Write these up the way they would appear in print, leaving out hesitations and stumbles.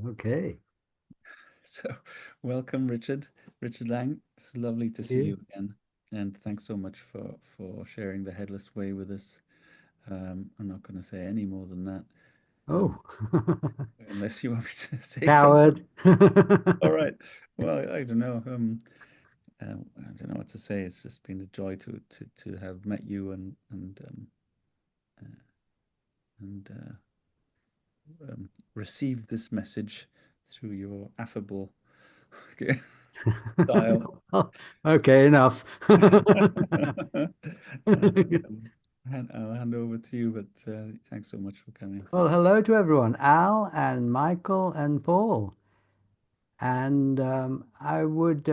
Okay. So, welcome, Richard. Richard Lang. It's lovely to Thank see you. you again, and thanks so much for sharing the Headless Way with us. I'm not going to say any more than that, um, Oh, unless you want me to say something. coward. All right. Well, I don't know. I don't know what to say. It's just been a joy to have met you uh, and received this message through your affable style. Okay, enough. I'll hand over to you, but thanks so much for coming. Well, hello to everyone, Al and Michael and Paul. And I would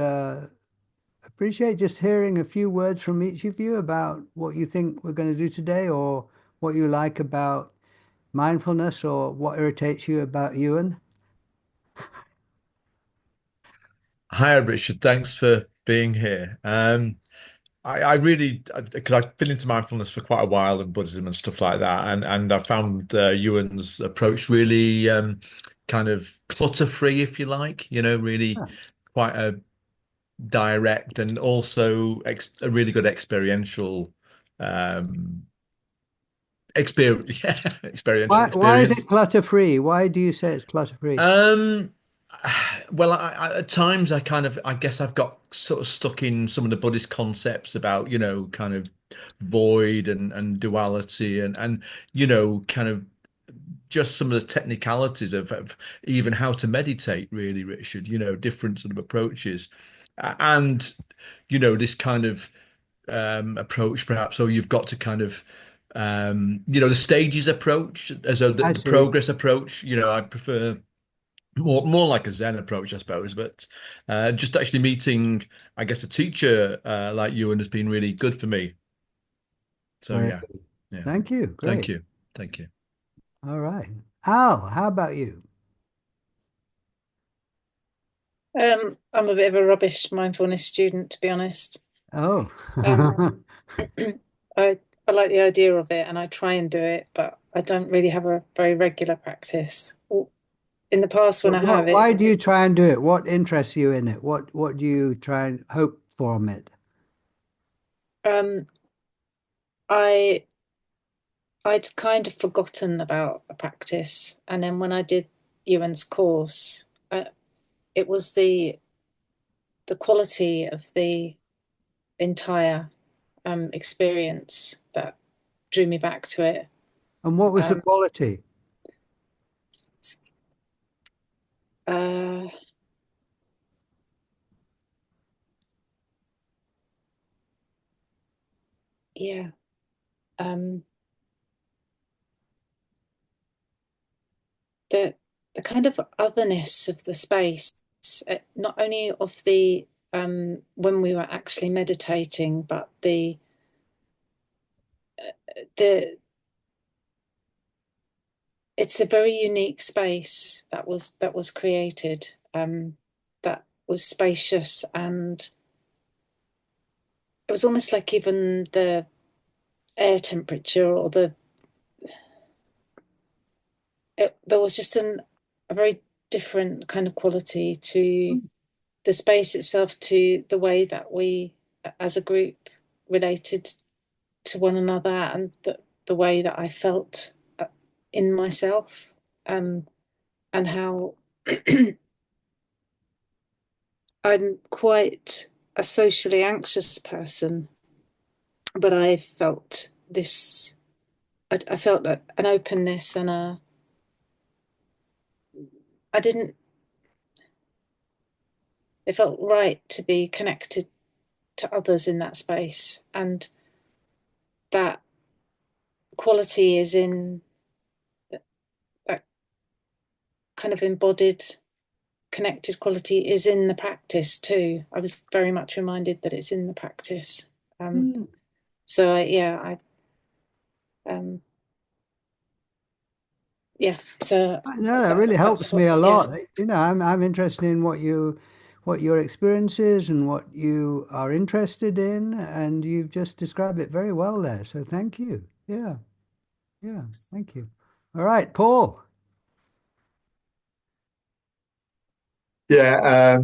appreciate just hearing a few words from each of you about what you think we're going to do today, or what you like about mindfulness, or what irritates you about Ewan. Hi, Richard. Thanks for being here. I really, because I've been into mindfulness for quite a while and Buddhism and stuff like that, and I found Ewan's approach really kind of clutter-free, if you like. Really Ah, quite a direct and also ex a really good experiential um, experience, yeah, experiential why is it experience. clutter-free? Why do you say it's clutter-free? Um, well, at times I guess I've got sort of stuck in some of the Buddhist concepts about, kind of void and duality and kind of just some of the technicalities of even how to meditate, really, Richard, different sort of approaches. And this kind of approach, perhaps, so you've got to kind of the stages approach as though the, I the see. progress approach, I prefer more like a Zen approach, I suppose. But just actually meeting, I guess, a teacher like you and has been really good for me. So Very yeah, good. yeah. Thank you. Thank Great. you, thank you. All right. Al, how about you? I'm a bit of a rubbish mindfulness student, to be honest. Oh, Um, I I like the idea of it, and I try and do it, but I don't really have a very regular practice. In the past, when but I have why it, do you try and do it? What interests you in it? What do you try and hope from it? um, I I'd kind of forgotten about a practice, and then when I did Ewan's course, it was the quality of the entire experience that drew me back to it. And what was the Um, quality? uh, yeah. Um, the the kind of otherness of the space, not only of the when we were actually meditating, but the it's a very unique space that was created, that was spacious, and it was almost like even the air temperature or there was just a very different kind of quality to the space itself, to the way that we as a group related to one another, and the way that I felt in myself, um, and how I'm quite a socially anxious person, but I felt this. I felt an openness and a. I didn't. It felt right to be connected to others in that space, and that quality is in that kind of embodied connected quality is in the practice too. I was very much reminded that it's in the practice. Um, Hmm. yeah, um, yeah. So No, that really that's helps me what. a Yeah, lot. I'm interested in what your experience is and what you are interested in, and you've just described it very well there. So thank you. Yeah, yeah, thank you. All right, Paul. Yeah,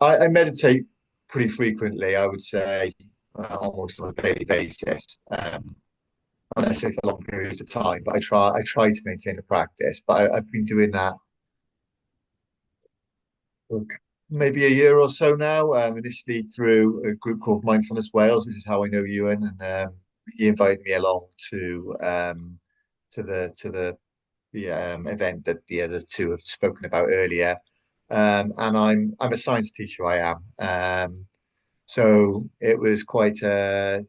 I meditate pretty frequently, I would say, almost on a daily basis. Unless it's for long periods of time, but I try to maintain a practice. But I've been doing that for maybe a year or so now. Initially through a group called Mindfulness Wales, which is how I know Ewan, and he invited me along to the event that the other two have spoken about earlier. And I'm a science teacher. I am. So it was quite a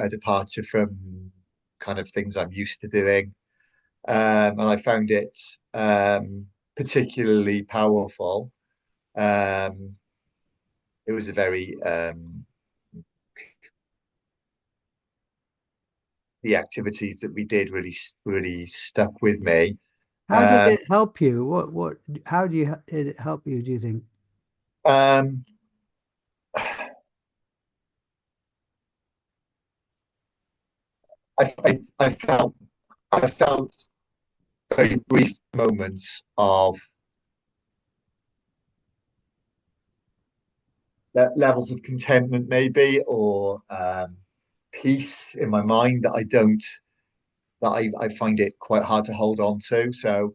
departure from kind of things I'm used to doing. And I found it particularly powerful. Um, it was a very the activities that we did really stuck with me. How did Um, it help you? How did it help you, do you think? um, I felt very brief moments of levels of contentment, maybe, or peace in my mind that I find it quite hard to hold on to. So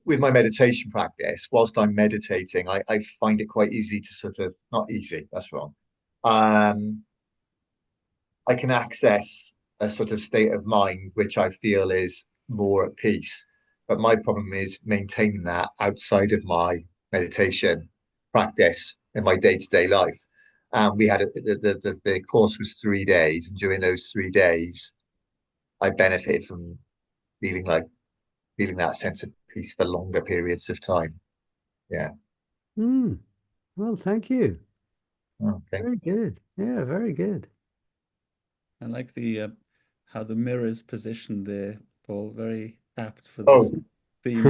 with my meditation practice, whilst I'm meditating, I find it quite easy to sort of not easy, that's wrong. Um, I can access a sort of state of mind which I feel is more at peace. But my problem is maintaining that outside of my meditation practice in my day-to-day life. We had the course was 3 days, and during those 3 days, I benefited from feeling like feeling that sense of peace for longer periods of time. Yeah. Hmm. Well, thank you. Okay. Very good. Yeah, very good. I like the how the mirror is positioned there, Paul. Very apt for this Oh, theme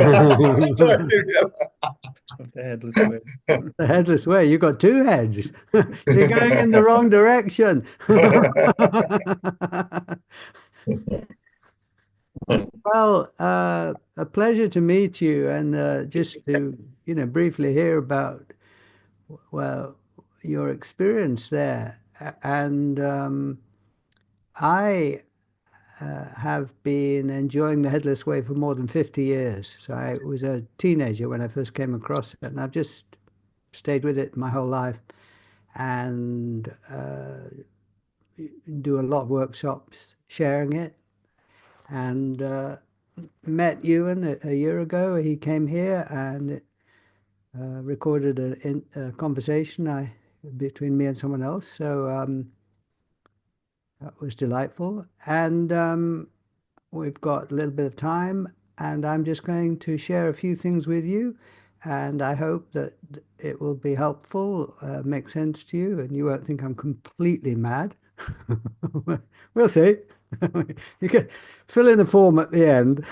so I do of the headless way. The headless way. You got two heads. You're going in the wrong direction. Well, a pleasure to meet you and just to, briefly hear about, well, your experience there. And I have been enjoying the Headless Way for more than 50 years. So I was a teenager when I first came across it, and I've just stayed with it my whole life and do a lot of workshops sharing it. And met Ewan a year ago. He came here and recorded a conversation between me and someone else. So that was delightful. And we've got a little bit of time, and I'm just going to share a few things with you. And I hope that it will be helpful, make sense to you, and you won't think I'm completely mad. We'll see. You can fill in the form at the end.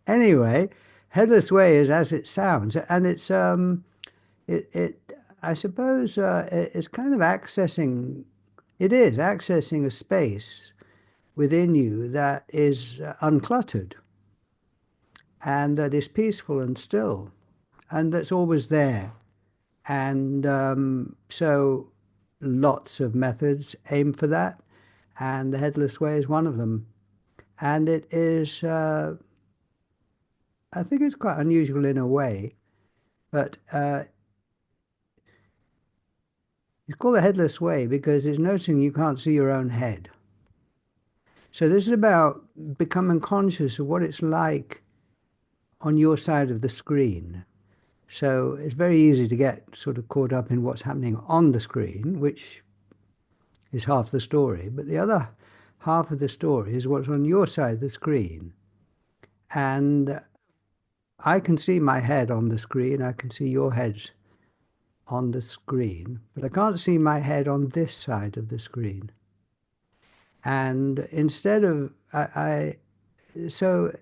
Anyway, Headless Way is as it sounds, and it I suppose it's kind of accessing a space within you that is uncluttered and that is peaceful and still and that's always there. And so lots of methods aim for that, and the Headless Way is one of them. And it is, I think it's quite unusual in a way, but it's called the Headless Way because it's noticing you can't see your own head. So this is about becoming conscious of what it's like on your side of the screen. So it's very easy to get sort of caught up in what's happening on the screen, which is half the story. But the other half of the story is what's on your side of the screen. And I can see my head on the screen. I can see your heads on the screen, but I can't see my head on this side of the screen. And instead of, so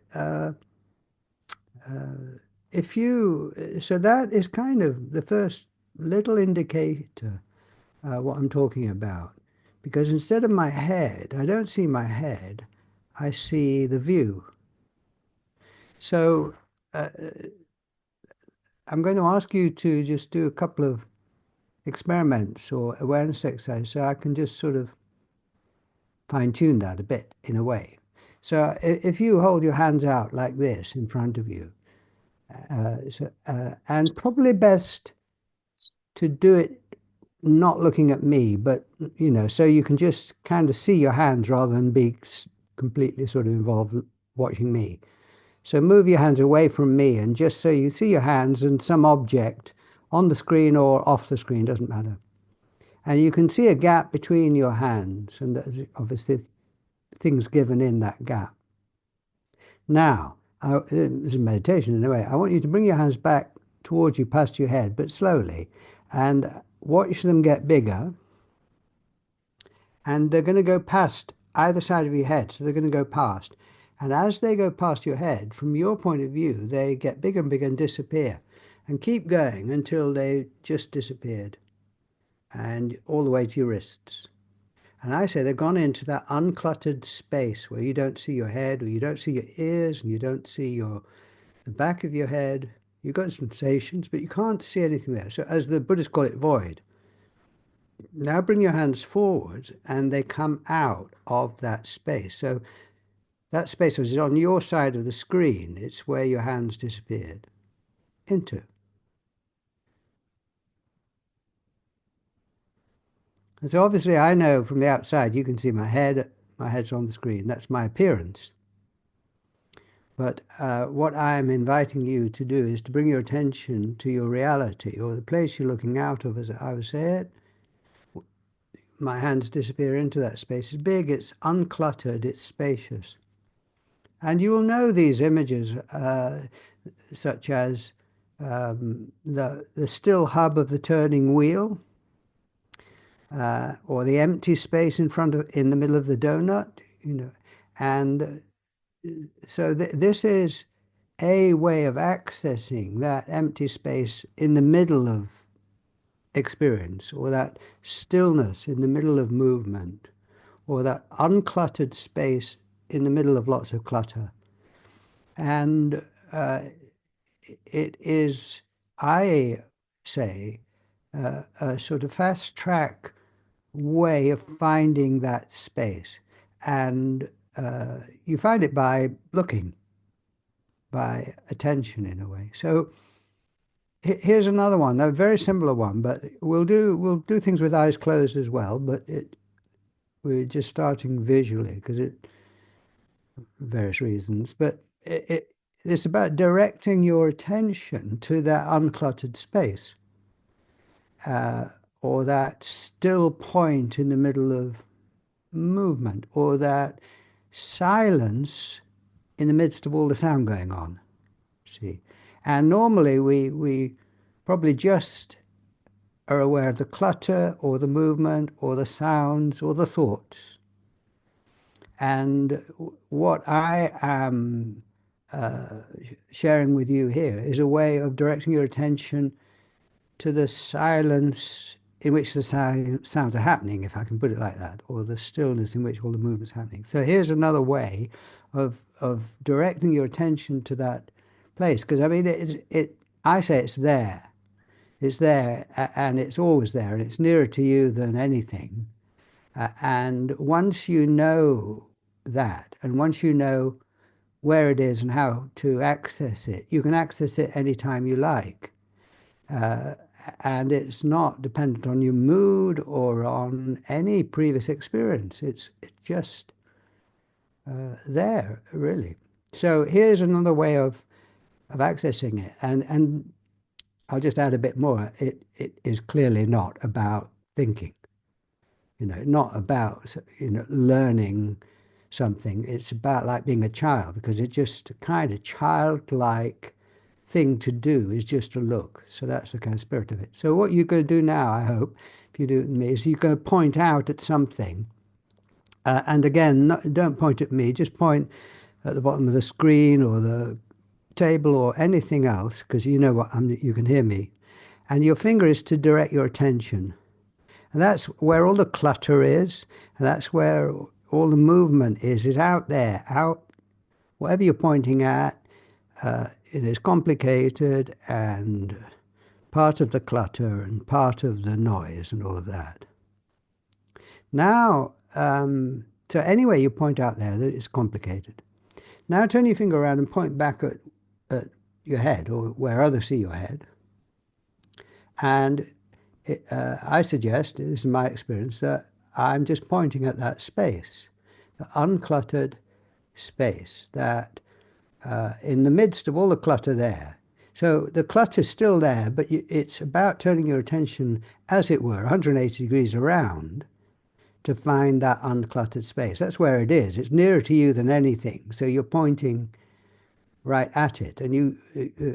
if you, so that is kind of the first little indicator what I'm talking about. Because instead of my head, I don't see my head, I see the view. So I'm going to ask you to just do a couple of experiments or awareness exercises so I can just sort of fine tune that a bit in a way. So if you hold your hands out like this in front of you, and probably best to do it not looking at me, but so you can just kind of see your hands rather than be completely sort of involved watching me. So move your hands away from me and just so you see your hands and some object on the screen or off the screen, doesn't matter. And you can see a gap between your hands, and there's obviously things given in that gap. Now, this is meditation in a way. I want you to bring your hands back towards you past your head, but slowly, and watch them get bigger. And they're going to go past either side of your head, so they're going to go past. And as they go past your head, from your point of view, they get bigger and bigger and disappear. And keep going until they just disappeared. And all the way to your wrists. And I say they've gone into that uncluttered space where you don't see your head, or you don't see your ears, and you don't see the back of your head. You've got sensations, but you can't see anything there. So as the Buddhists call it, void. Now bring your hands forward, and they come out of that space. So that space was on your side of the screen. It's where your hands disappeared into. And so obviously I know from the outside, you can see my head's on the screen. That's my appearance. But what I'm inviting you to do is to bring your attention to your reality, or the place you're looking out of, as I would say it. My hands disappear into that space. It's big, it's uncluttered, it's spacious. And you will know these images, such as the still hub of the turning wheel, or the empty space in the middle of the donut, and so this is a way of accessing that empty space in the middle of experience, or that stillness in the middle of movement, or that uncluttered space in the middle of lots of clutter. And it is, I say, a sort of fast track way of finding that space. And you find it by looking, by attention in a way. So here's another one, a very similar one, but we'll do things with eyes closed as well, but we're just starting visually because various reasons. But it's about directing your attention to that uncluttered space, or that still point in the middle of movement, or that silence in the midst of all the sound going on. See, and normally we probably just are aware of the clutter or the movement or the sounds or the thoughts. And what I am sharing with you here is a way of directing your attention to the silence in which the sounds are happening, if I can put it like that, or the stillness in which all the movement's happening. So here's another way of directing your attention to that place, because I mean, I say it's there. It's there, and it's always there, and it's nearer to you than anything. And once you know that, and once you know where it is and how to access it, you can access it anytime you like. And it's not dependent on your mood or on any previous experience. It's just there, really. So here's another way of accessing it. And I'll just add a bit more. It is clearly not about thinking, not about, learning something. It's about like being a child, because it's just a kind of childlike thing to do is just to look. So that's the kind of spirit of it. So what you're going to do now, I hope, if you do it with me, is you're going to point out at something. And again, don't point at me, just point at the bottom of the screen or the table or anything else, because you know what you can hear me. And your finger is to direct your attention. And that's where all the clutter is, and that's where all the movement is out there, whatever you're pointing at. it is complicated and part of the clutter and part of the noise and all of that. Now, so anyway, you point out there that it's complicated. Now turn your finger around and point back at your head, or where others see your head. And I suggest, this is my experience, that I'm just pointing at that space, the uncluttered space that in the midst of all the clutter there. So the clutter's still there, but it's about turning your attention, as it were, 180 degrees around to find that uncluttered space. That's where it is. It's nearer to you than anything. So you're pointing right at it. And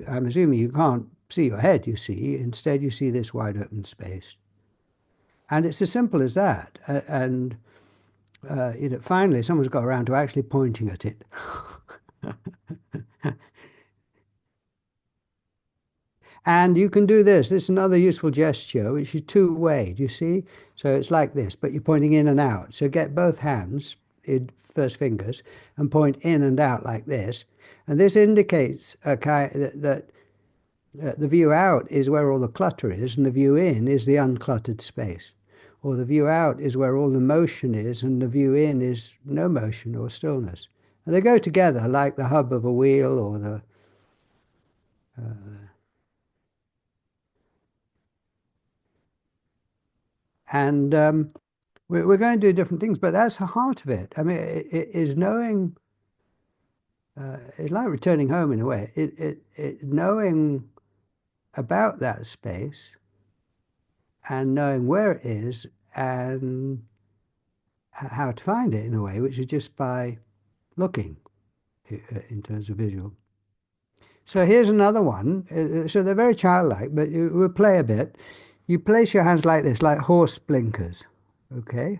I'm assuming you can't see your head, you see. Instead, you see this wide open space. And it's as simple as that. And finally, someone's got around to actually pointing at it. And you can do this. This is another useful gesture, which is two-way. Do you see? So it's like this, but you're pointing in and out. So get both hands, first fingers, and point in and out like this. And this indicates that the view out is where all the clutter is, and the view in is the uncluttered space. Or the view out is where all the motion is, and the view in is no motion or stillness. And they go together like the hub of a wheel or the and we're going to do different things, but that's the heart of it. I mean, it is knowing. It's like returning home in a way. Knowing about that space and knowing where it is and how to find it in a way, which is just by looking in terms of visual. So here's another one. So they're very childlike, but we'll play a bit. You place your hands like this, like horse blinkers, okay?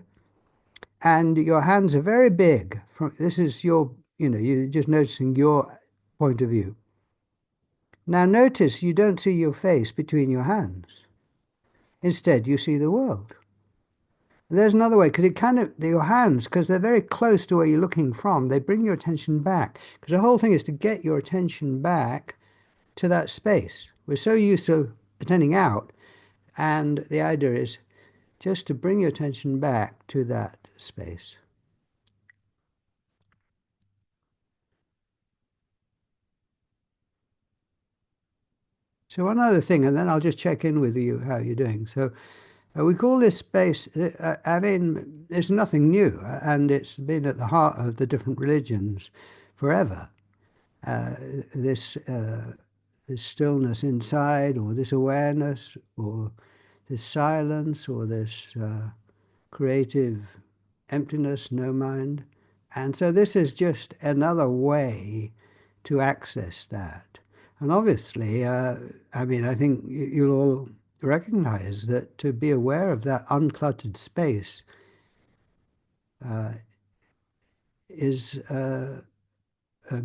And your hands are very big. This is your, you're just noticing your point of view. Now notice you don't see your face between your hands. Instead, you see the world. And there's another way, because your hands, because they're very close to where you're looking from, they bring your attention back. Because the whole thing is to get your attention back to that space. We're so used to attending out, and the idea is just to bring your attention back to that space. So one other thing, and then I'll just check in with you how you're doing. So we call this space, I mean, it's nothing new, and it's been at the heart of the different religions forever. This stillness inside, or this awareness, or this silence, or this creative emptiness, no mind. And so this is just another way to access that. And obviously, I mean, I think you'll all recognize that to be aware of that uncluttered space is a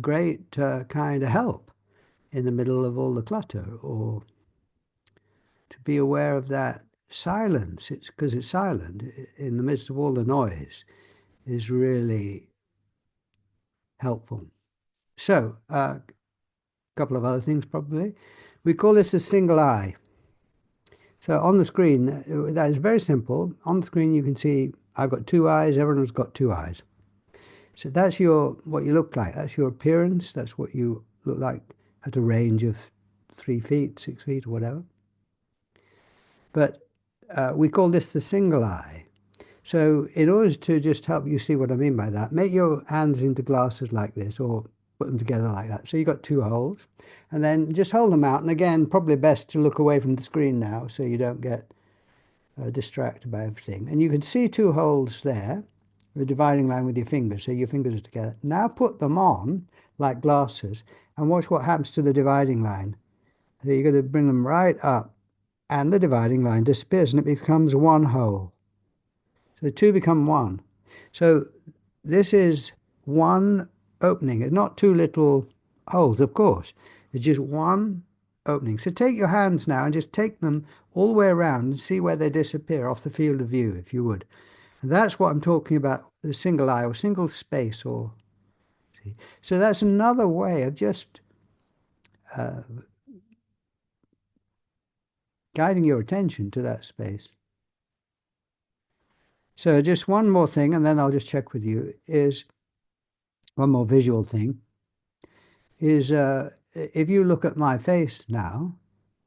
great kind of help in the middle of all the clutter, or to be aware of that silence, it's because it's silent in the midst of all the noise, is really helpful. So a couple of other things probably. We call this a single eye. So on the screen, that is very simple. On the screen you can see I've got two eyes, everyone's got two eyes. So that's what you look like, that's your appearance, that's what you look like at a range of 3 feet, 6 feet, or whatever. But we call this the single eye. So in order to just help you see what I mean by that, make your hands into glasses like this, or put them together like that. So you've got two holes, and then just hold them out. And again, probably best to look away from the screen now so you don't get distracted by everything. And you can see two holes there, a dividing line with your fingers, so your fingers are together. Now put them on like glasses and watch what happens to the dividing line. So you're going to bring them right up, and the dividing line disappears and it becomes one hole. So the two become one. So this is one opening. It's not two little holes, of course. It's just one opening. So take your hands now and just take them all the way around and see where they disappear off the field of view, if you would. And that's what I'm talking about, the single eye or single space. So that's another way of just uh, guiding your attention to that space. So just one more thing, and then I'll just check with you, is one more visual thing, is if you look at my face now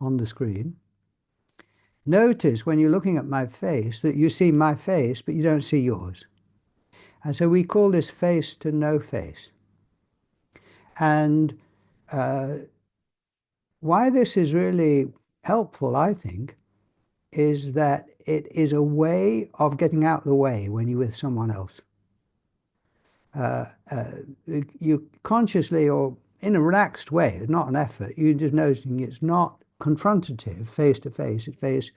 on the screen, notice when you're looking at my face that you see my face, but you don't see yours. And so we call this face to no face. And why this is really helpful, I think, is that it is a way of getting out of the way when you're with someone else. You consciously or in a relaxed way, not an effort, you're just noticing it's not confrontative, face to face, it's face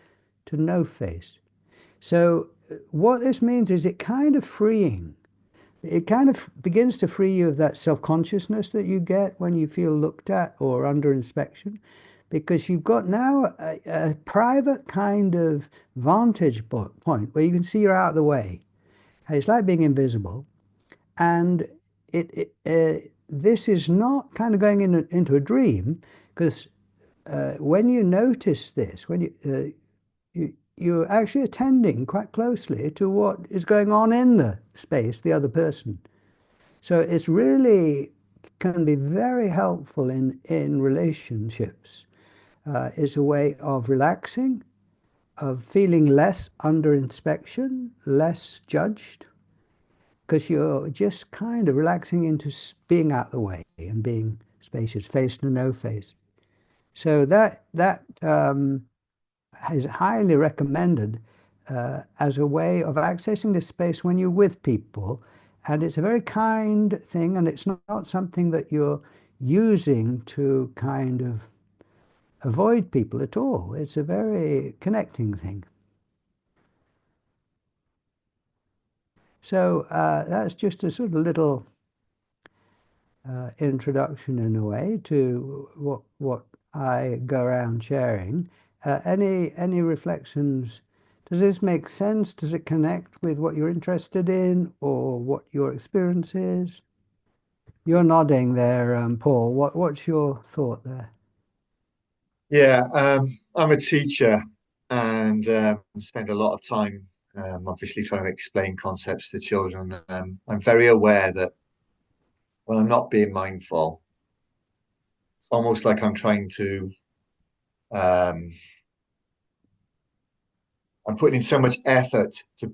to no face. So what this means is it kind of freeing. It kind of begins to free you of that self-consciousness that you get when you feel looked at or under inspection, because you've got now a private kind of vantage point where you can see you're out of the way. It's like being invisible. And this is not kind of going into a dream, because when you notice this, when you're actually attending quite closely to what is going on in the space, the other person. So it's really can be very helpful in relationships. It's a way of relaxing, of feeling less under inspection, less judged, because you're just kind of relaxing into being out of the way and being spacious, face to no face. So that is highly recommended as a way of accessing this space when you're with people. And it's a very kind thing, and it's not something that you're using to kind of avoid people at all. It's a very connecting thing. So that's just a sort of little introduction in a way to what I go around sharing. Any reflections? Does this make sense? Does it connect with what you're interested in or what your experience is? You're nodding there, Paul. What's your thought there? Yeah, I'm a teacher and spend a lot of time obviously trying to explain concepts to children. I'm very aware that when I'm not being mindful, it's almost like I'm trying to um, I'm putting in so much effort to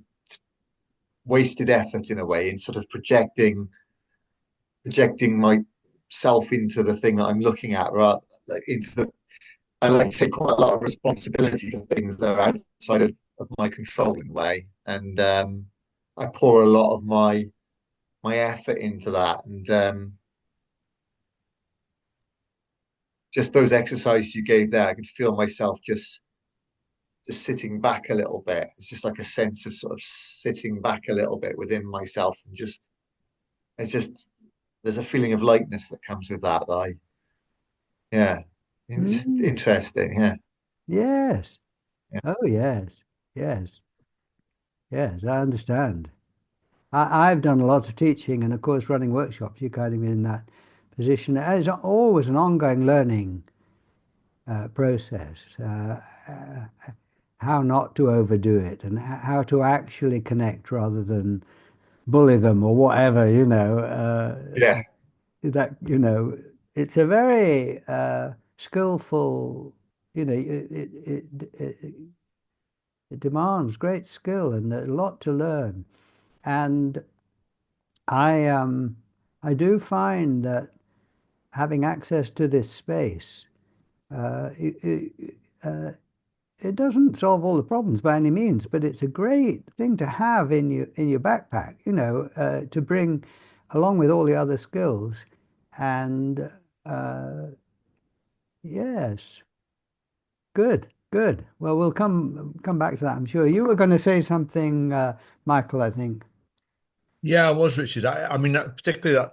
wasted effort in a way in sort of projecting myself into the thing that I'm looking at, right? Like into the I like to take quite a lot of responsibility for things that are outside of my control in a way. And I pour a lot of my effort into that. And just those exercises you gave there, I could feel myself just sitting back a little bit. It's just like a sense of sort of sitting back a little bit within myself and just it's just there's a feeling of lightness that comes with that, that I yeah. It's just Mm, interesting, yeah. yes. Yeah. Oh, yes. Yes. Yes, I understand. I've done a lot of teaching and, of course, running workshops. You're kind of in that position. It's always an ongoing learning process. How not to overdo it and how to actually connect rather than bully them or whatever, Yeah. that, it's a very skillful, it demands great skill and a lot to learn. And I do find that having access to this space, it doesn't solve all the problems by any means, but it's a great thing to have in your backpack, to bring along with all the other skills. And yes, good, good. Well, we'll come back to that, I'm sure. You were going to say something, Michael, I think. Yeah, I was, Richard. I mean, particularly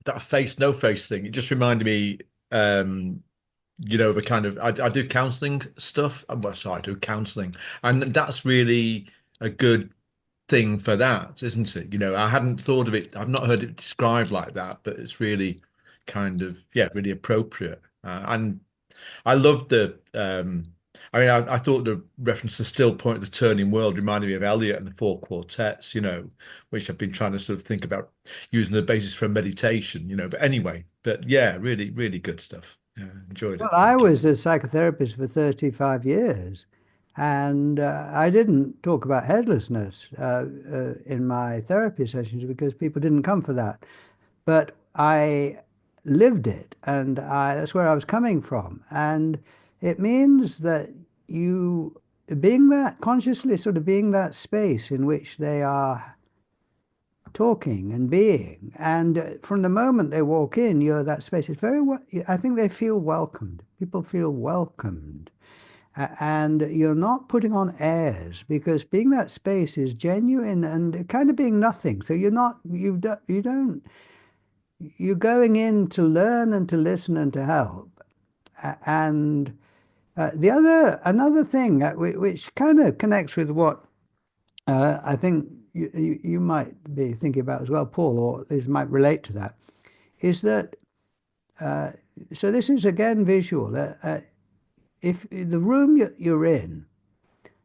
that face no face thing. It just reminded me, the kind of I do counseling stuff. Well, sorry, I do counseling, and that's really a good thing for that, isn't it? I hadn't thought of it. I've not heard it described like that, but it's really, kind of, yeah, really appropriate. And I loved I mean, I thought the reference to Still Point of the Turning World reminded me of Eliot and the Four Quartets, which I've been trying to sort of think about using the basis for meditation. But anyway, but yeah, really, really good stuff. Yeah, enjoyed Well, it. I Thank you. was a psychotherapist for 35 years, and I didn't talk about headlessness in my therapy sessions because people didn't come for that. But I lived it, and that's where I was coming from. And it means that you being that consciously sort of being that space in which they are talking and being. And from the moment they walk in, you're that space. It's very, I think they feel welcomed. People feel welcomed. And you're not putting on airs because being that space is genuine and kind of being nothing. So you don't, you're going in to learn and to listen and to help. And another thing which kind of connects with what I think you might be thinking about as well, Paul, or this might relate to that, is that uh, so this is again visual. If the room you're in,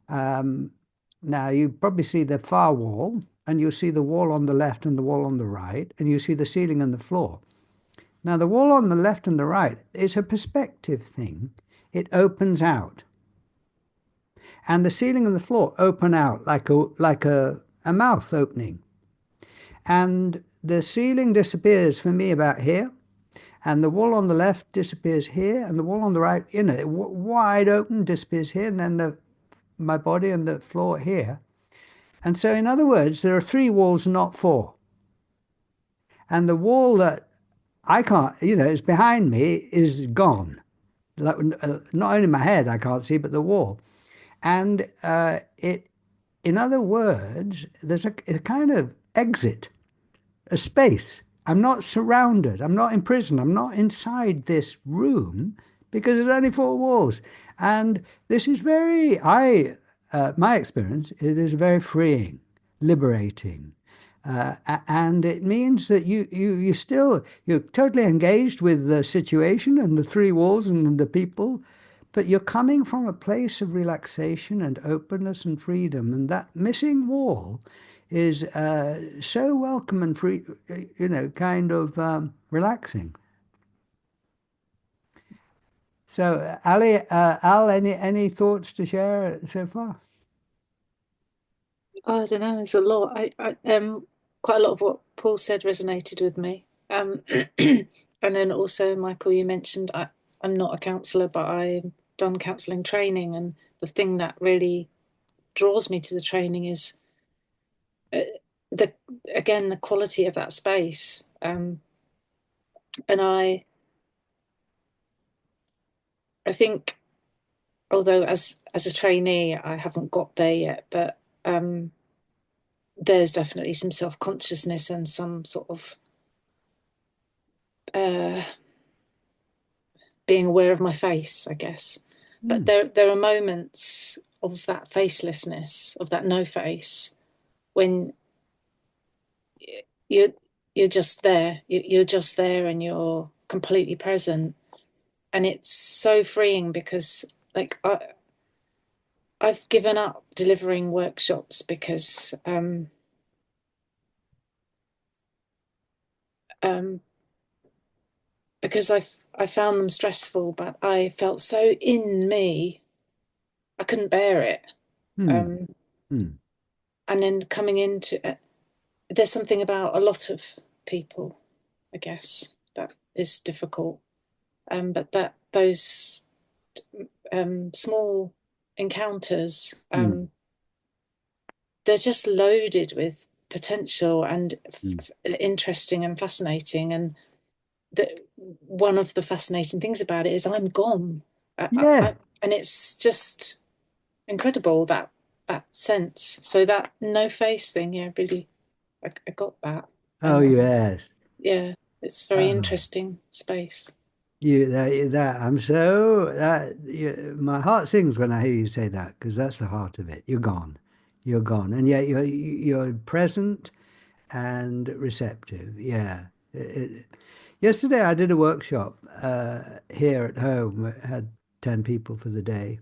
um, now you probably see the far wall, and you see the wall on the left and the wall on the right, and you see the ceiling and the floor. Now the wall on the left and the right is a perspective thing. It opens out, and the ceiling and the floor open out like a mouth opening. And the ceiling disappears for me about here, and the wall on the left disappears here, and the wall on the right, wide open disappears here, and then my body and the floor here. And so, in other words, there are three walls, not four. And the wall that I can't, is behind me is gone. Like, not only my head I can't see, but the wall. And in other words, there's a kind of exit, a space. I'm not surrounded. I'm not imprisoned. I'm not inside this room because there's only four walls. And this is my experience, it is very freeing, liberating. And it means that you're totally engaged with the situation and the three walls and the people, but you're coming from a place of relaxation and openness and freedom. And that missing wall is so welcome and free, kind of relaxing. So, Al, any thoughts to share so far? I don't know. There's a lot. Quite a lot of what Paul said resonated with me. And then also, Michael, you mentioned I'm not a counsellor, but I've done counselling training, and the thing that really draws me to the training is the quality of that space. And I think, although as a trainee I haven't got there yet, but there's definitely some self-consciousness and some sort of being aware of my face, I guess. But there are moments of that facelessness, of that no face, when you're just there. You're just there and you're completely present. And it's so freeing because, like, I've given up delivering workshops because I found them stressful, but I felt so in me, I couldn't bear it. And then coming into it, there's something about a lot of people, I guess, that is difficult. But those small encounters, they're just loaded with potential and interesting and fascinating. And one of the fascinating things about it is I'm gone. And it's just incredible, that sense. So that no face thing, yeah, really, I got that. Oh, yes. Yeah, it's very interesting space. My heart sings when I hear you say that, because that's the heart of it. You're gone, and yet you're present and receptive. Yeah, Yesterday I did a workshop here at home. I had 10 people for the day.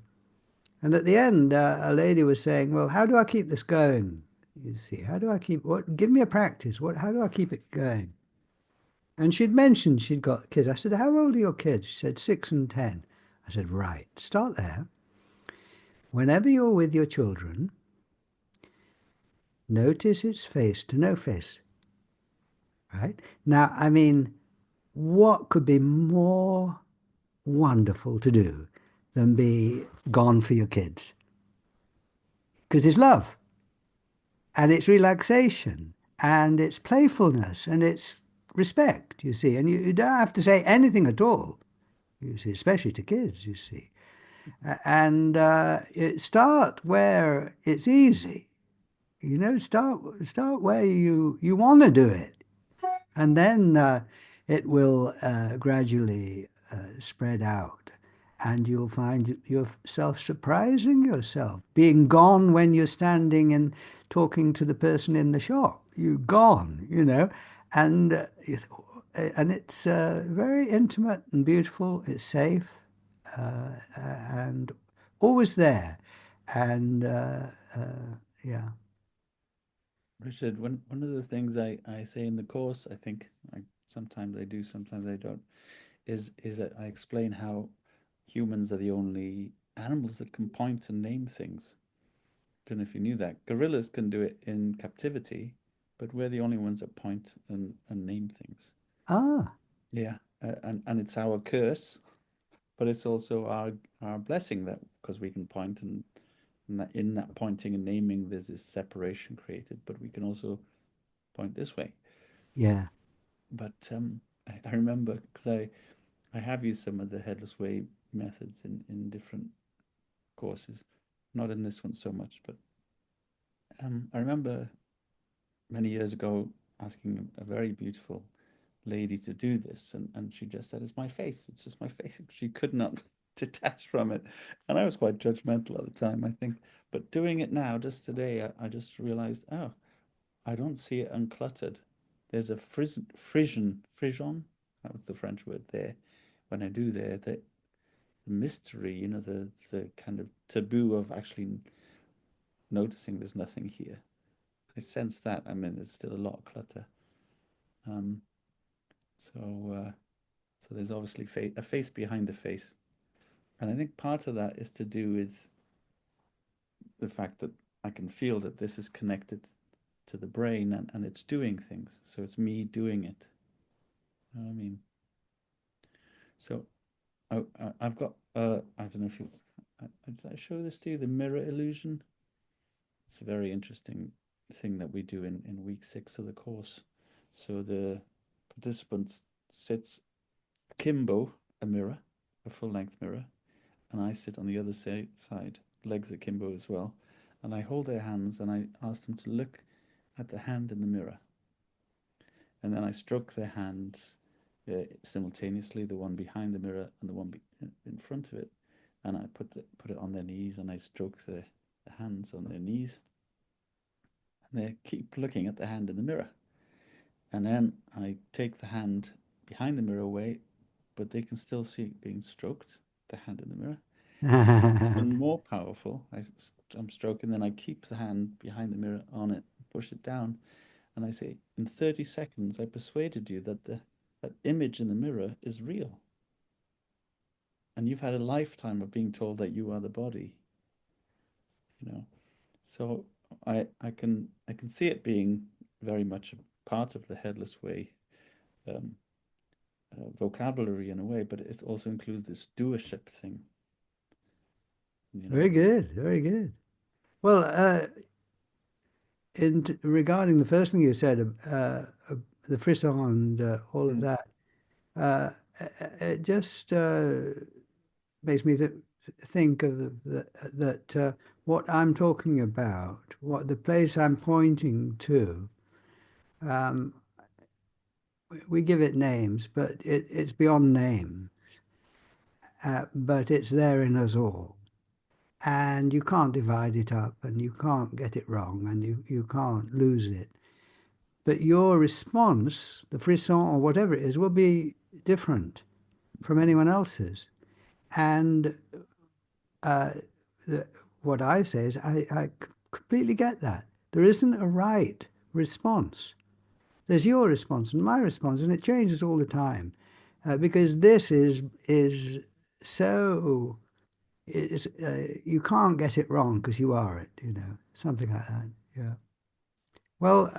And at the end, a lady was saying, "Well, how do I keep this going? You see, how do I keep what? Give me a practice. How do I keep it going?" And she'd mentioned she'd got kids. I said, "How old are your kids?" She said, 6 and 10. I said, "Right, start there. Whenever you're with your children, notice its face to no face, right? Now, I mean, what could be more wonderful to do than be gone for your kids? Because it's love and it's relaxation and it's playfulness and it's respect, you see. And you don't have to say anything at all, you see, especially to kids, you see. And start where it's easy, you know, start where you want to do it. And then it will gradually spread out. And you'll find yourself surprising yourself, being gone when you're standing and talking to the person in the shop. You're gone, you know, and and it's very intimate and beautiful. It's safe and always there. And yeah. Richard, one of the things I say in the course, I think sometimes I do, sometimes I don't, is that I explain how humans are the only animals that can point and name things. Don't know if you knew that. Gorillas can do it in captivity, but we're the only ones that point and name things. Ah, Yeah, and it's our curse, but it's also our blessing that because we can point and that in that pointing and naming there's this separation created, but we can also point this way. yeah. But I remember because I have used some of the Headless Way methods in different courses, not in this one so much, but I remember many years ago asking a very beautiful lady to do this, and she just said, "It's my face. It's just my face." She could not detach from it, and I was quite judgmental at the time, I think. But doing it now, just today, I just realized, oh, I don't see it uncluttered. There's a frisson, that was the French word there. When I do there, the mystery, you know, the kind of taboo of actually noticing there's nothing here. I sense that. I mean, there's still a lot of clutter. Um, so, so there's obviously a face behind the face, and I think part of that is to do with the fact that I can feel that this is connected to the brain and it's doing things. So it's me doing it. You know what I mean? So I've got I don't know if you did I show this to you, the mirror illusion. It's a very interesting thing that we do in week 6 of the course. So the participant sits akimbo, a mirror, a full length mirror, and I sit on the other side, legs akimbo as well, and I hold their hands and I ask them to look at the hand in the mirror, and then I stroke their hands simultaneously, the one behind the mirror and the one in front of it, and I put it on their knees and I stroke the hands on their knees, and they keep looking at the hand in the mirror, and then I take the hand behind the mirror away, but they can still see it being stroked, the hand in the mirror. Even more powerful, I'm stroking, then I keep the hand behind the mirror on it, push it down, and I say, in 30 seconds, I persuaded you that that image in the mirror is real. And you've had a lifetime of being told that you are the body, you know. So I can see it being very much a part of the Headless Way um, vocabulary in a way, but it also includes this doership thing, you know. Very good, very good. Well, regarding the first thing you said, the frisson and all of Mm. that, uh, it just makes me think of that what I'm talking about, what the place I'm pointing to, um, we give it names, but it's beyond name, but it's there in us all. And you can't divide it up and you can't get it wrong and you can't lose it. but your response, the frisson or whatever it is, will be different from anyone else's. And uh, the, what I say is, I completely get that. There isn't a right response. There's your response and my response, and it changes all the time, because this is so. You can't get it wrong because you are it, something like that. Yeah. Well,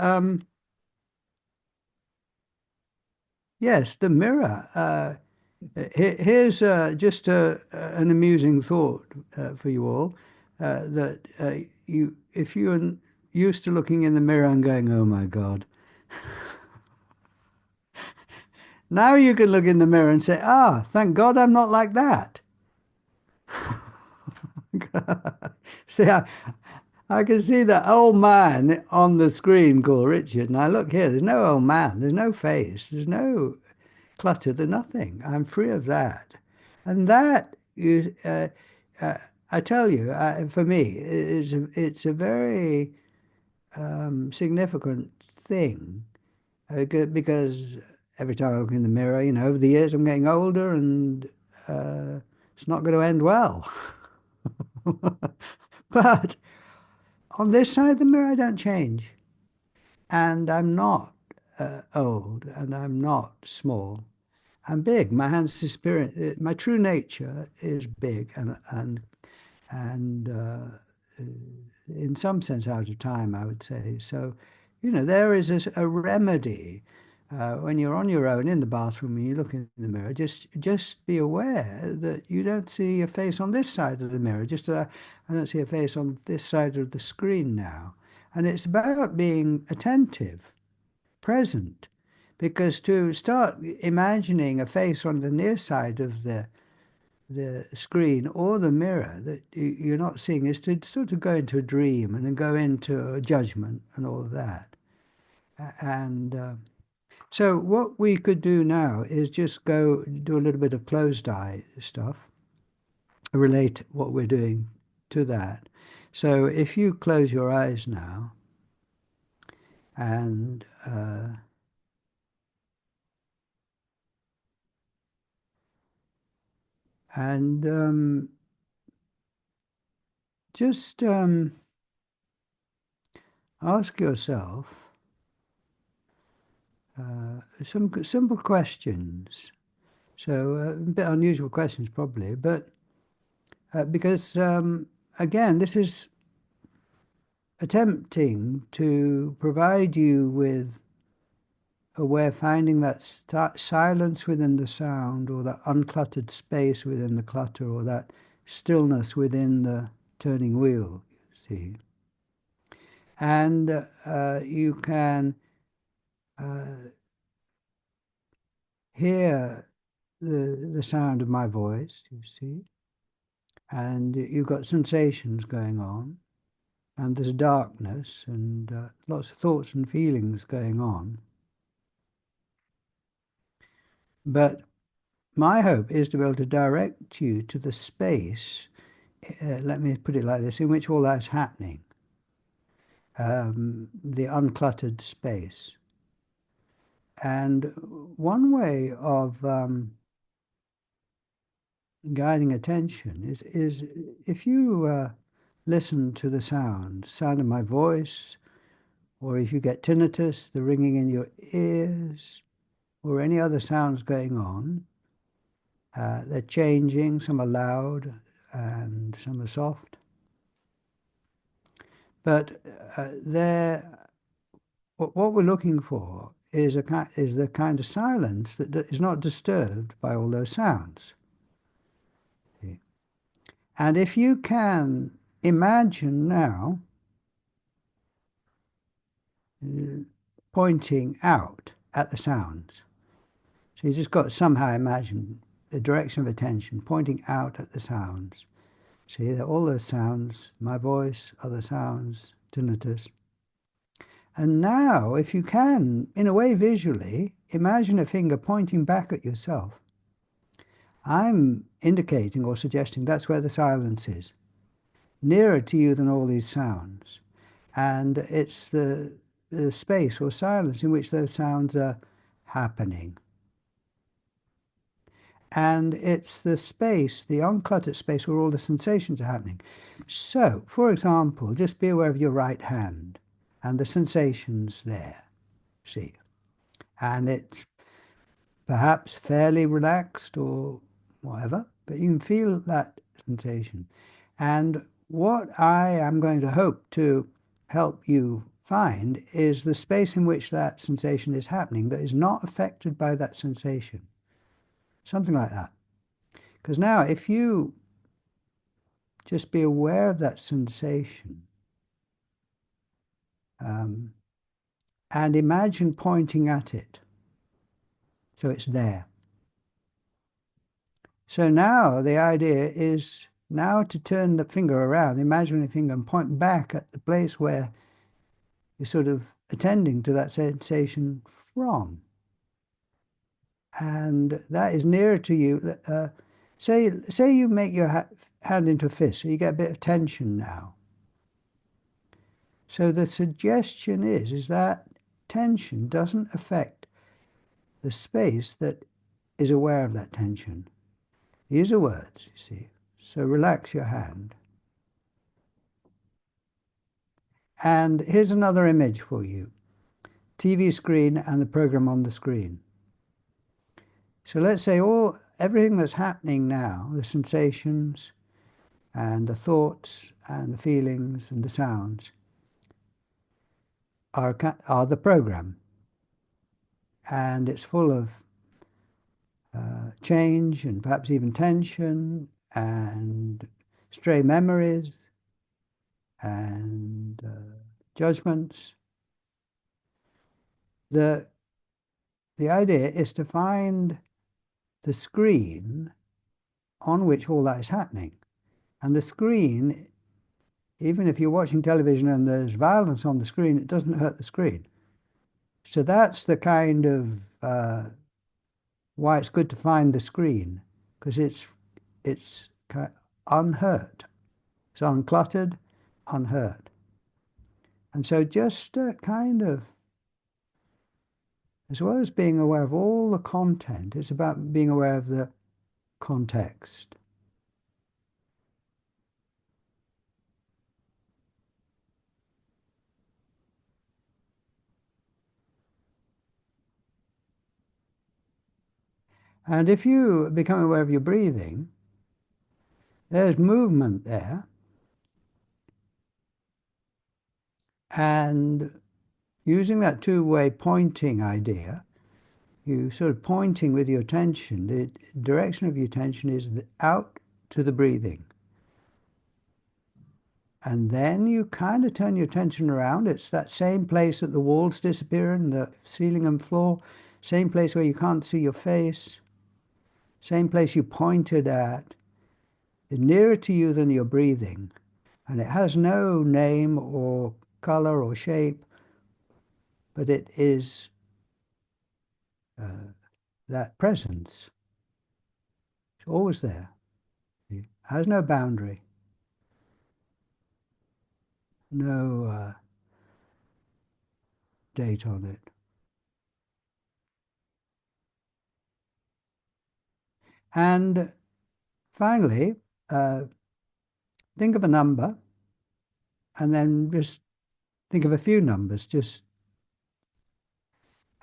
yes, the mirror. Here's just an amusing thought for you all, that if you're used to looking in the mirror and going, "Oh my God," now you can look in the mirror and say, "Ah, thank God I'm not like that." See, I can see that old man on the screen called Richard, and I look here. There's no old man. There's no face. There's no clutter. There's nothing. I'm free of that, and that is, I tell you, for me, it's a very significant thing, because every time I look in the mirror, over the years I'm getting older, and it's not going to end well. But on this side of the mirror, I don't change. And I'm not old, and I'm not small. I'm big. My hands to spirit. My true nature is big, and in some sense out of time, I would say. So, there is a remedy. When you're on your own in the bathroom and you look in the mirror, just be aware that you don't see your face on this side of the mirror. Just I don't see a face on this side of the screen now. And it's about being attentive, present, because to start imagining a face on the near side of the screen or the mirror that you're not seeing is to sort of go into a dream and then go into a judgment and all of that. And so what we could do now is just go do a little bit of closed eye stuff, relate what we're doing to that. So if you close your eyes now and just ask yourself some simple questions. So a bit unusual questions probably, but because again, this is attempting to provide you with a way of finding that silence within the sound, or that uncluttered space within the clutter, or that stillness within the turning wheel, you see. And you can hear the sound of my voice, you see, and you've got sensations going on, and there's darkness and lots of thoughts and feelings going on. But my hope is to be able to direct you to the space, let me put it like this, in which all that's happening, the uncluttered space. And one way of guiding attention is if you listen to the sound of my voice, or if you get tinnitus, the ringing in your ears, or any other sounds going on, they're changing. Some are loud and some are soft. But what we're looking for is the kind of silence that is not disturbed by all those sounds. Okay. And if you can imagine now pointing out at the sounds. So you just got to somehow imagine the direction of attention pointing out at the sounds. See that all those sounds, my voice, other sounds, tinnitus. And now, if you can, in a way visually, imagine a finger pointing back at yourself. I'm indicating or suggesting that's where the silence is, nearer to you than all these sounds. And it's the the space or silence in which those sounds are happening. And it's the space, the uncluttered space where all the sensations are happening. So, for example, just be aware of your right hand and the sensations there, see. And it's perhaps fairly relaxed or whatever, but you can feel that sensation. And what I am going to hope to help you find is the space in which that sensation is happening that is not affected by that sensation. Something like that. Because now, if you just be aware of that sensation and imagine pointing at it, so it's there. So now the idea is now to turn the finger around, the imaginary finger, and point back at the place where you're sort of attending to that sensation from. And that is nearer to you. Say you make your hand into a fist, so you get a bit of tension now. So the suggestion is that tension doesn't affect the space that is aware of that tension. These are words, you see. So relax your hand. And here's another image for you. TV screen and the program on the screen. So let's say everything that's happening now, the sensations and the thoughts and the feelings and the sounds are the program. And it's full of change and perhaps even tension and stray memories and judgments. The idea is to find the screen on which all that is happening. And the screen, even if you're watching television and there's violence on the screen, it doesn't hurt the screen. So that's the kind of why it's good to find the screen, because it's unhurt. It's uncluttered, unhurt. And so just kind of, as well as being aware of all the content, it's about being aware of the context. And if you become aware of your breathing, there's movement there. And using that two-way pointing idea, you sort of pointing with your attention, the direction of your attention is out to the breathing. And then you kind of turn your attention around. It's that same place that the walls disappear and the ceiling and floor, same place where you can't see your face, same place you pointed at, nearer to you than your breathing. And it has no name or color or shape, but it is that presence. It's always there. It has no boundary, no date on it. And finally, think of a number and then just think of a few numbers,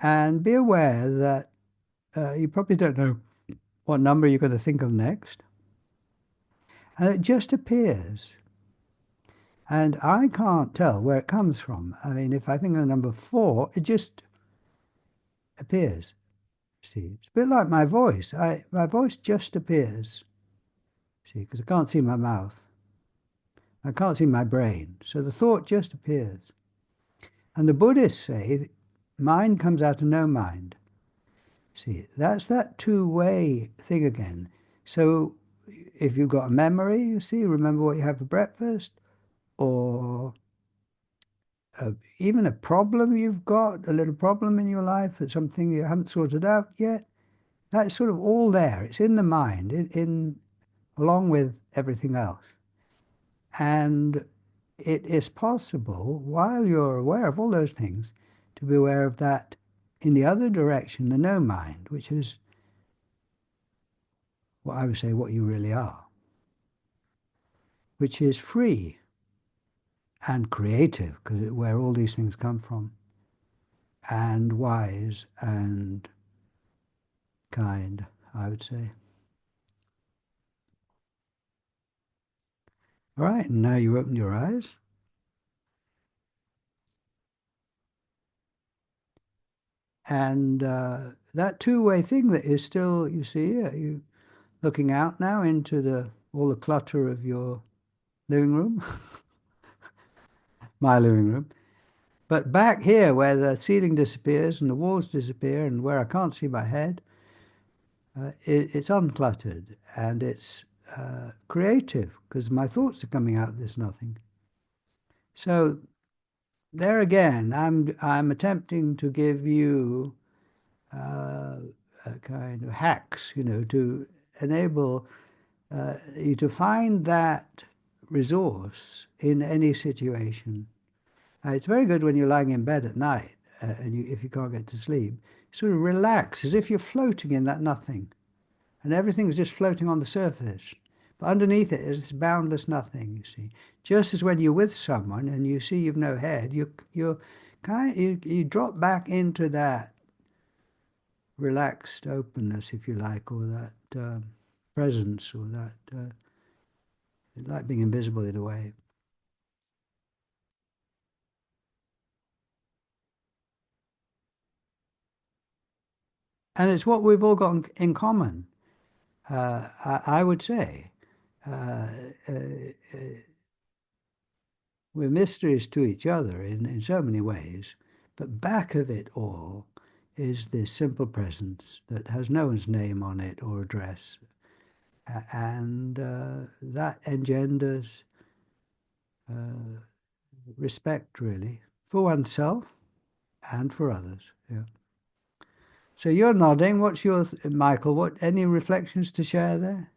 and be aware that you probably don't know what number you're going to think of next. And it just appears. And I can't tell where it comes from. I mean, if I think of the number 4, it just appears. See, it's a bit like my voice. My voice just appears. See, because I can't see my mouth. I can't see my brain. So the thought just appears. And the Buddhists say mind comes out of no mind. See, that's that two-way thing again. So if you've got a memory, you see, remember what you had for breakfast, or even a problem you've got, a little problem in your life, or something you haven't sorted out yet, that's sort of all there. It's in the mind, along with everything else. And it is possible, while you're aware of all those things, to be aware of that in the other direction, the no mind, which is what I would say what you really are, which is free and creative, because where all these things come from, and wise and kind, I would say. All right, and now you open your eyes. And that two-way thing that is still, you see, you looking out now into all the clutter of your living room, my living room. But back here where the ceiling disappears and the walls disappear and where I can't see my head, it's uncluttered and it's creative because my thoughts are coming out of this nothing. So there again, I'm attempting to give you a kind of hacks, to enable you to find that resource in any situation. It's very good when you're lying in bed at night and if you can't get to sleep, sort of relax as if you're floating in that nothing and everything's just floating on the surface. But underneath it is this boundless nothing, you see. Just as when you're with someone and you see you've no head, you drop back into that relaxed openness, if you like, or that presence, or that like being invisible in a way. And it's what we've all got in common, I would say. Uh, uh, we're mysteries to each other in so many ways, but back of it all is this simple presence that has no one's name on it or address. And that engenders respect, really, for oneself and for others. Yeah. So you're nodding. What's your, Michael? Any reflections to share there?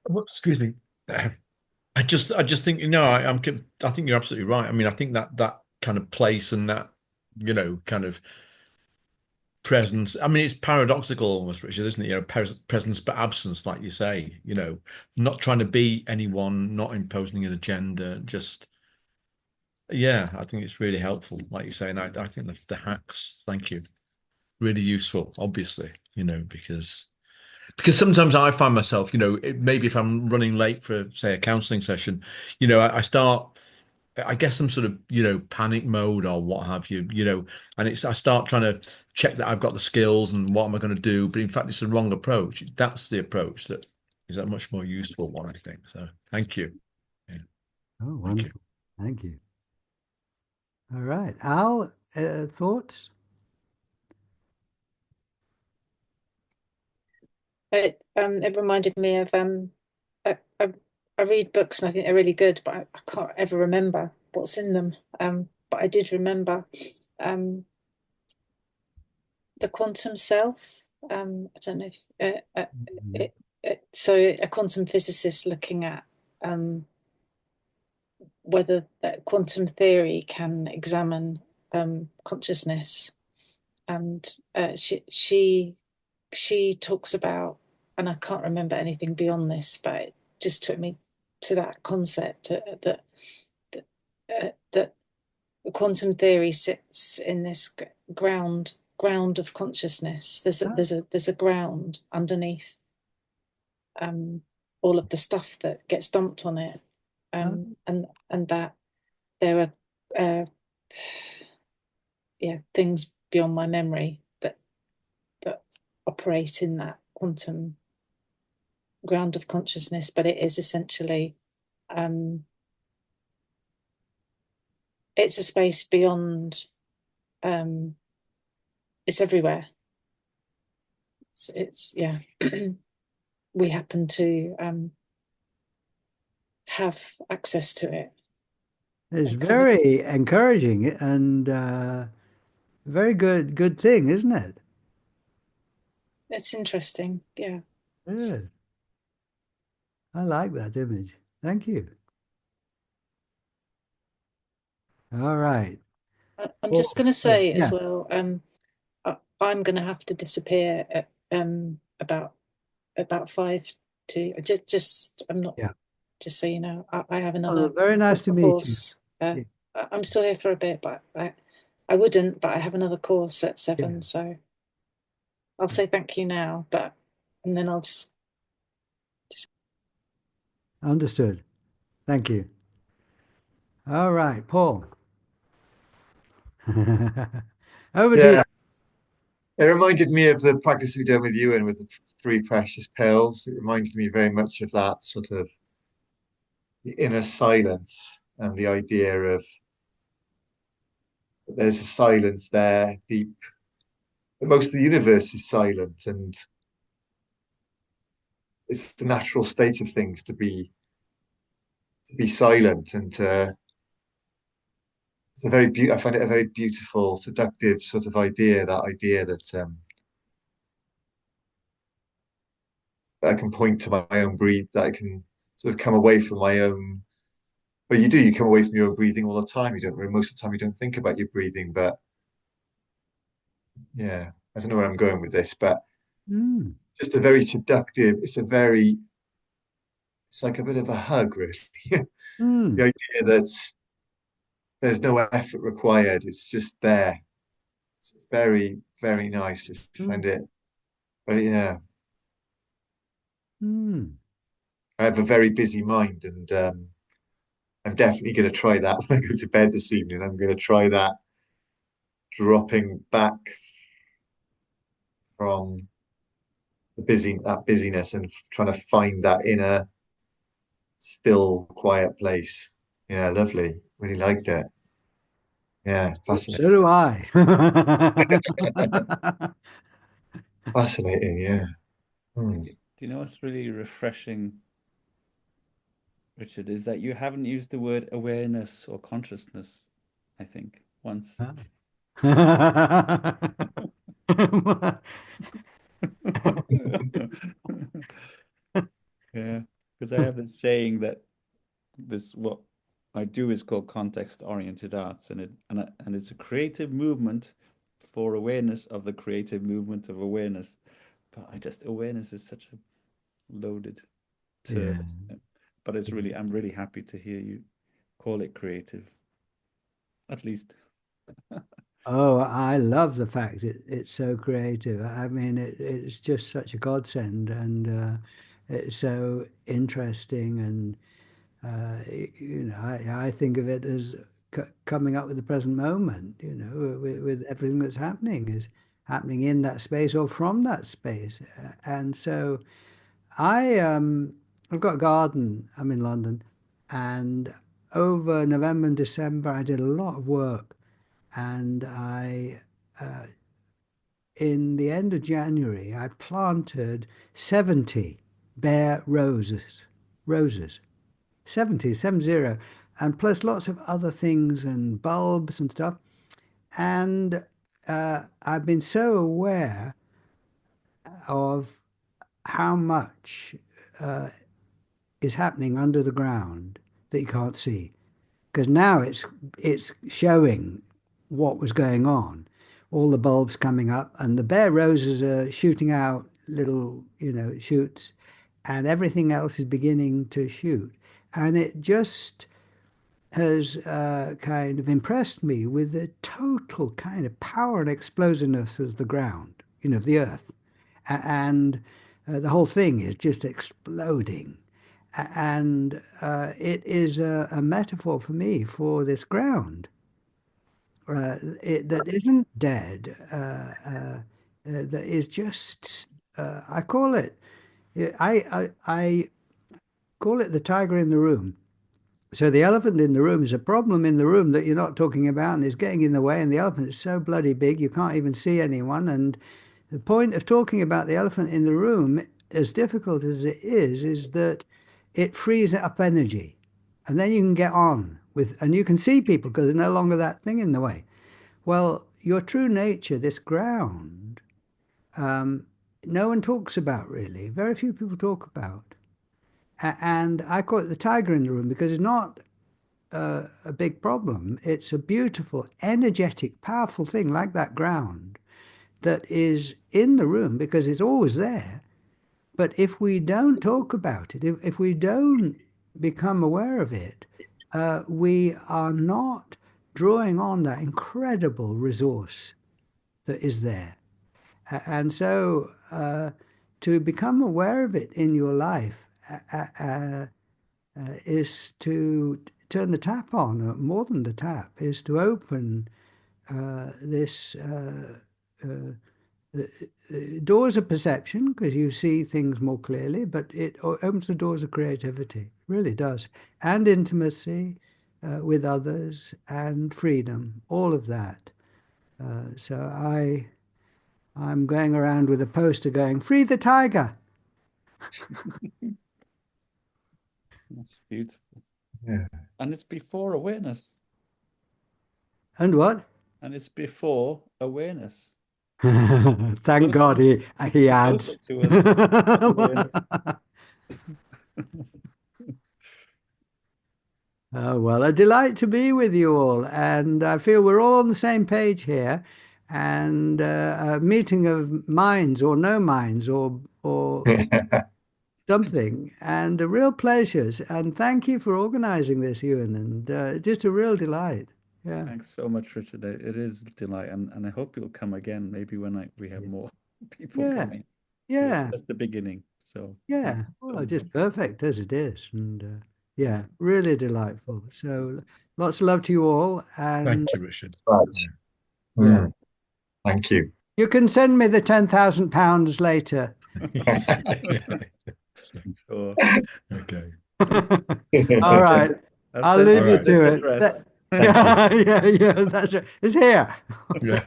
Excuse me. I just think I think you're absolutely right. I mean, I think that kind of place and that kind of presence. I mean, it's paradoxical almost, Richard, isn't it? Presence but absence, like you say. Not trying to be anyone, not imposing an agenda. Just yeah, I think it's really helpful, like you say. And I think the hacks, thank you, really useful. Obviously, because sometimes I find myself, maybe if I'm running late for, say, a counseling session, I start, I guess some sort of, panic mode or what have you, and I start trying to check that I've got the skills and what am I going to do. But in fact, it's the wrong approach. That's the approach that is a much more useful one, I think. So thank you. Yeah, Oh, thank you. wonderful. Thank you. All right. Al, thoughts? It reminded me of I read books and I think they're really good, but I can't ever remember what's in them. But I did remember the quantum self. I don't know if so a quantum physicist looking at whether that quantum theory can examine consciousness, and she talks about, and I can't remember anything beyond this, but it just took me to that concept that quantum theory sits in this ground of consciousness. There's a ground underneath all of the stuff that gets dumped on it, and that there are things beyond my memory that operate in that quantum ground of consciousness, but it is essentially it's a space beyond, it's everywhere. It's yeah. We happen to have access to it. It's very encouraging and very good thing, isn't it? It's interesting, yeah. Yeah. I like that image. Thank you. All right. I'm Paul, just going to sorry. say as Yeah, well, I'm going to have to disappear at about 5 to I'm not, yeah. just so you know, I have Oh, another very nice to meet you. course. Yeah, I'm still here for a bit, but I wouldn't, but I have another course at yeah. 7, so I'll say thank you now, but and then I'll just Understood. Thank you. All right, Paul. Over to you. Yeah, it reminded me of the practice we did with you and with the three precious pills. It reminded me very much of that sort of the inner silence and the idea of that there's a silence there deep. That most of the universe is silent, and it's the natural state of things to be silent and to it's a I find it a very beautiful, seductive sort of idea. That idea that I can point to my own breathe, that I can sort of come away from my own. But you do, you come away from your own breathing all the time. You don't, most of the time, you don't think about your breathing. But yeah, I don't know where I'm going with this, but Mm, just a very seductive. It's like a bit of a hug, really. The mm, idea that there's no effort required. It's just there. It's very, very nice. I mm, find it very, yeah. mm. I have a very busy mind, and I'm definitely going to try that when I go to bed this evening. I'm going to try that dropping back from that busyness and trying to find that inner, still, quiet place. Yeah, lovely. Really liked it. Yeah, So fascinating. do I. Fascinating. Yeah. Hmm. Do you know what's really refreshing, Richard, is that you haven't used the word awareness or consciousness, I think, once. Yeah, because I have this saying that this what I do is called context-oriented arts, and it's a creative movement for awareness of the creative movement of awareness. But I just awareness is such a loaded term, Yeah. isn't it? But it's really I'm really happy to hear you call it creative, at least. Oh, I love the fact it's so creative. I mean, it's just such a godsend, and it's so interesting. And I think of it as coming up with the present moment. With everything that's happening is happening in that space or from that space. And so I've got a garden. I'm in London, and over November and December, I did a lot of work, and in the end of January, I planted 70 bare roses, 70, and plus lots of other things and bulbs and stuff. And I've been so aware of how much is happening under the ground that you can't see. Because now it's showing what was going on, all the bulbs coming up, and the bare roses are shooting out little, shoots, and everything else is beginning to shoot. And it just has kind of impressed me with the total kind of power and explosiveness of the ground, of the earth. And the whole thing is just exploding. And it is a metaphor for me for this ground that isn't dead, that is just, I call it, I call it the tiger in the room. So the elephant in the room is a problem in the room that you're not talking about and is getting in the way. And the elephant is so bloody big you can't even see anyone. And the point of talking about the elephant in the room, as difficult as it is that it frees up energy. And then you can get on with, and you can see people because there's no longer that thing in the way. Well, your true nature, this ground, no one talks about really. Very few people talk about. And I call it the tiger in the room because it's not a big problem. It's a beautiful, energetic, powerful thing like that ground that is in the room because it's always there. But if we don't talk about it, if we don't become aware of it, we are not drawing on that incredible resource that is there. And so to become aware of it in your life is to turn the tap on, or more than the tap, is to open this doors of perception, because you see things more clearly, but it opens the doors of creativity. It really does. And intimacy with others and freedom, all of that. So I'm going around with a poster going, "Free the tiger." That's beautiful. Yeah. And it's before awareness. And what? And it's before awareness. Thank God he adds. To us. Awareness. Oh, well, a delight to be with you all. And I feel we're all on the same page here. And a meeting of minds or no minds or something. And a real pleasure. And thank you for organizing this, Ewan. And just a real delight. Yeah. Thanks so much, Richard. It is a delight. And I hope you'll come again, maybe when we have more people Yeah. coming. Yeah. That's the beginning. So Yeah. Well, just perfect as it is. And yeah, really delightful. So lots of love to you all. And Thank you, Richard. Right. yeah. Thank you. You can send me the £10,000 later. sure. Okay. All right. I'll send leave you you this to it. address. Yeah, that's right. It's here. Yeah.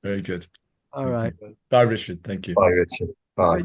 Very good. All Thank right. you. Bye, Richard. Thank you. Bye, Richard. Bye.